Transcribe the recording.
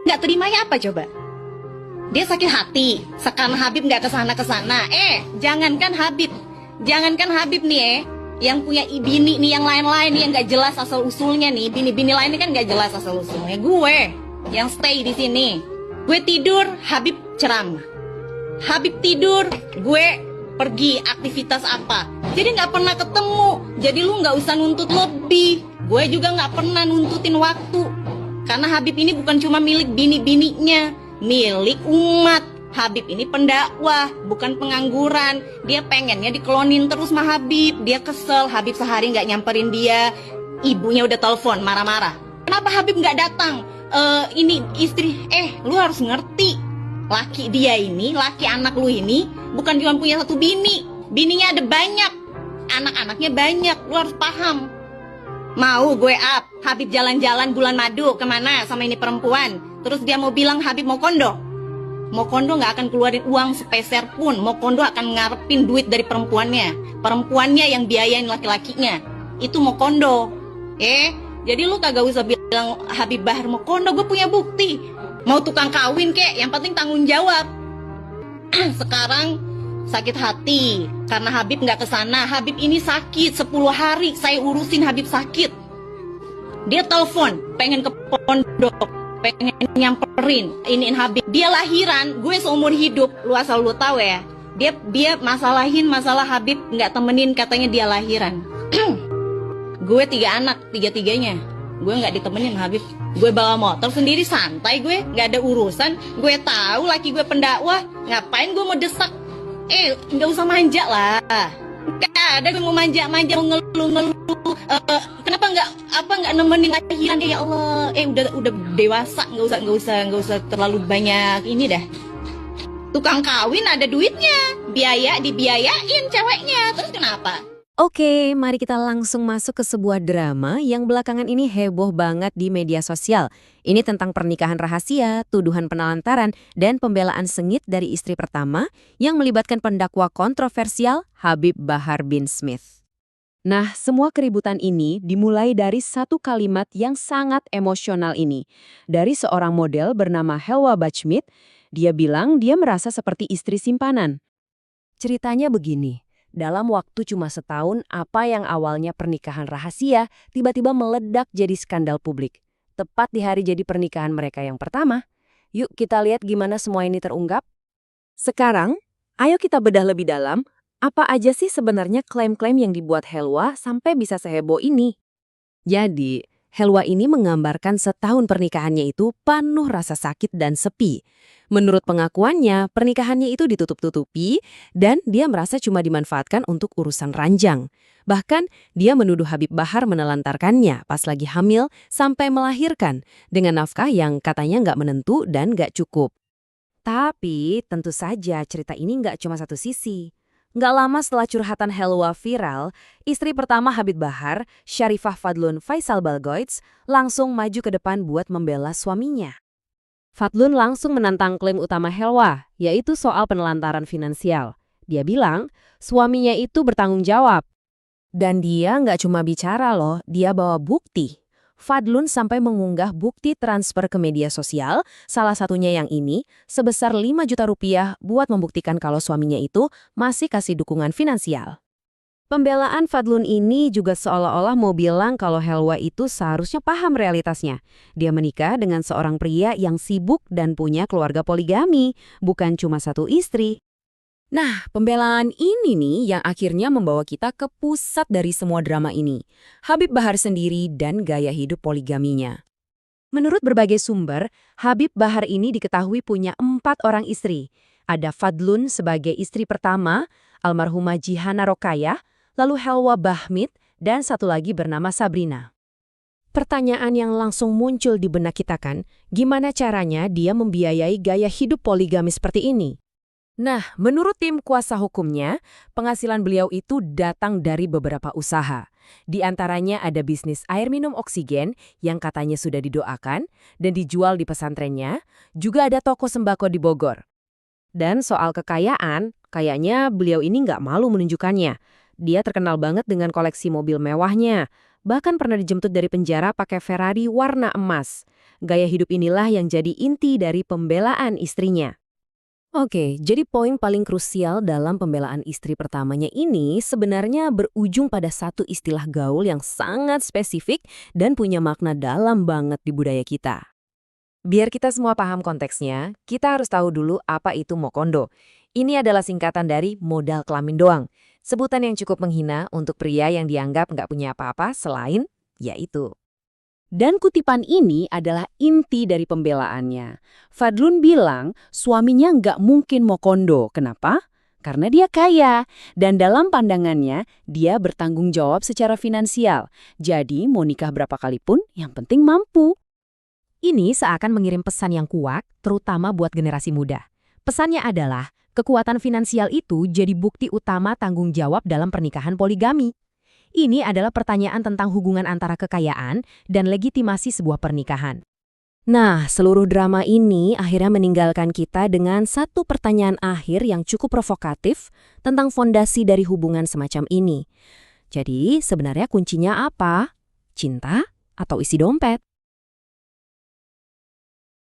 nggak terimanya apa coba? Dia sakit hati, sekarang Habib nggak kesana-kesana. Jangankan Habib nih yang punya bini nih, yang lain-lain nih, yang nggak jelas asal usulnya nih, bini-bini lainnya kan nggak jelas asal usulnya. Gue yang stay di sini, gue tidur, Habib ceramah. Habib tidur, gue pergi aktivitas apa. Jadi nggak pernah ketemu. Jadi lu nggak usah nuntut lebih. Gue juga nggak pernah nuntutin waktu. Karena Habib ini bukan cuma milik bini-bininya, milik umat. Habib ini pendakwah, bukan pengangguran. Dia pengennya diklonin terus sama Habib. Dia kesel, Habib sehari nggak nyamperin dia. Ibunya udah telepon marah-marah. Kenapa Habib nggak datang? Ini istri, lu harus ngerti. Laki dia ini, laki anak lu ini bukan cuma punya satu bini. Bininya ada banyak, anak-anaknya banyak. Lu harus paham. Mau gue up, Habib jalan-jalan bulan madu kemana sama ini perempuan. Terus dia mau bilang Habib mau kondo. Mau kondo gak akan keluarin uang sepeser pun. Mau kondo akan ngarepin duit dari perempuannya. Perempuannya yang biayain laki-lakinya. Itu mau kondo. Jadi lu kagak usah bilang Habib Bahar mau kondo, gue punya bukti. Mau tukang kawin kek, yang penting tanggung jawab. Sekarang sakit hati karena Habib nggak kesana. Habib ini sakit 10 hari saya urusin Habib sakit. Dia telepon pengen ke pondok, pengen nyamperin iniin Habib. Dia lahiran, gue seumur hidup, lu asal lu tahu ya. Dia masalahin masalah Habib nggak temenin, katanya dia lahiran. Gue 3 anak, 3-tiganya gue nggak ditemenin Habib. Gue bawa motor sendiri santai, gue nggak ada urusan. Gue tahu laki gue pendakwah, ngapain gue mau desak? Nggak usah manja lah. Nggak ada gue mau manja-manja, mau ngeluh-ngeluh. Kenapa nggak nemenin lahiran? Ya Allah, udah dewasa, nggak usah terlalu banyak ini dah. Tukang kawin ada duitnya, dibiayain ceweknya. Terus kenapa? Oke, mari kita langsung masuk ke sebuah drama yang belakangan ini heboh banget di media sosial. Ini tentang pernikahan rahasia, tuduhan penelantaran, dan pembelaan sengit dari istri pertama yang melibatkan pendakwa kontroversial Habib Bahar bin Smith. Nah, semua keributan ini dimulai dari satu kalimat yang sangat emosional ini. Dari seorang model bernama Helwa Bachmit, dia bilang dia merasa seperti istri simpanan. Ceritanya begini. Dalam waktu cuma setahun, apa yang awalnya pernikahan rahasia tiba-tiba meledak jadi skandal publik. Tepat di hari jadi pernikahan mereka yang pertama. Yuk kita lihat gimana semua ini terungkap. Sekarang, ayo kita bedah lebih dalam, apa aja sih sebenarnya klaim-klaim yang dibuat Helwa sampai bisa seheboh ini? Jadi, Helwa ini menggambarkan setahun pernikahannya itu penuh rasa sakit dan sepi. Menurut pengakuannya, pernikahannya itu ditutup-tutupi dan dia merasa cuma dimanfaatkan untuk urusan ranjang. Bahkan, dia menuduh Habib Bahar menelantarkannya pas lagi hamil sampai melahirkan dengan nafkah yang katanya nggak menentu dan nggak cukup. Tapi, tentu saja cerita ini nggak cuma satu sisi. Nggak lama setelah curhatan Helwa viral, istri pertama Habib Bahar, Syarifah Fadlun Faisal Balgoits, langsung maju ke depan buat membela suaminya. Fadlun langsung menantang klaim utama Helwa, yaitu soal penelantaran finansial. Dia bilang, suaminya itu bertanggung jawab. Dan dia nggak cuma bicara loh, dia bawa bukti. Fadlun sampai mengunggah bukti transfer ke media sosial, salah satunya yang ini, sebesar 5 juta rupiah buat membuktikan kalau suaminya itu masih kasih dukungan finansial. Pembelaan Fadlun ini juga seolah-olah mau bilang kalau Helwa itu seharusnya paham realitasnya. Dia menikah dengan seorang pria yang sibuk dan punya keluarga poligami, bukan cuma satu istri. Nah, pembelaan ini nih yang akhirnya membawa kita ke pusat dari semua drama ini. Habib Bahar sendiri dan gaya hidup poligaminya. Menurut berbagai sumber, Habib Bahar ini diketahui punya 4 orang istri. Ada Fadlun sebagai istri pertama, almarhumah Jihana Rokayah, lalu Helwa Bahmit, dan satu lagi bernama Sabrina. Pertanyaan yang langsung muncul di benak kita kan, gimana caranya dia membiayai gaya hidup poligami seperti ini? Nah, menurut tim kuasa hukumnya, penghasilan beliau itu datang dari beberapa usaha. Di antaranya ada bisnis air minum oksigen yang katanya sudah didoakan dan dijual di pesantrennya, juga ada toko sembako di Bogor. Dan soal kekayaan, kayaknya beliau ini nggak malu menunjukkannya. Dia terkenal banget dengan koleksi mobil mewahnya. Bahkan pernah dijemput dari penjara pakai Ferrari warna emas. Gaya hidup inilah yang jadi inti dari pembelaan istrinya. Oke, jadi poin paling krusial dalam pembelaan istri pertamanya ini sebenarnya berujung pada satu istilah gaul yang sangat spesifik dan punya makna dalam banget di budaya kita. Biar kita semua paham konteksnya, kita harus tahu dulu apa itu mokondo. Ini adalah singkatan dari modal kelamin doang. Sebutan yang cukup menghina untuk pria yang dianggap nggak punya apa-apa selain yaitu. Dan kutipan ini adalah inti dari pembelaannya. Fadlun bilang suaminya nggak mungkin mokondo. Kenapa? Karena dia kaya. Dan dalam pandangannya, dia bertanggung jawab secara finansial. Jadi mau nikah berapa kali pun, yang penting mampu. Ini seakan mengirim pesan yang kuat, terutama buat generasi muda. Pesannya adalah, kekuatan finansial itu jadi bukti utama tanggung jawab dalam pernikahan poligami. Ini adalah pertanyaan tentang hubungan antara kekayaan dan legitimasi sebuah pernikahan. Nah, seluruh drama ini akhirnya meninggalkan kita dengan satu pertanyaan akhir yang cukup provokatif tentang fondasi dari hubungan semacam ini. Jadi, sebenarnya kuncinya apa? Cinta atau isi dompet?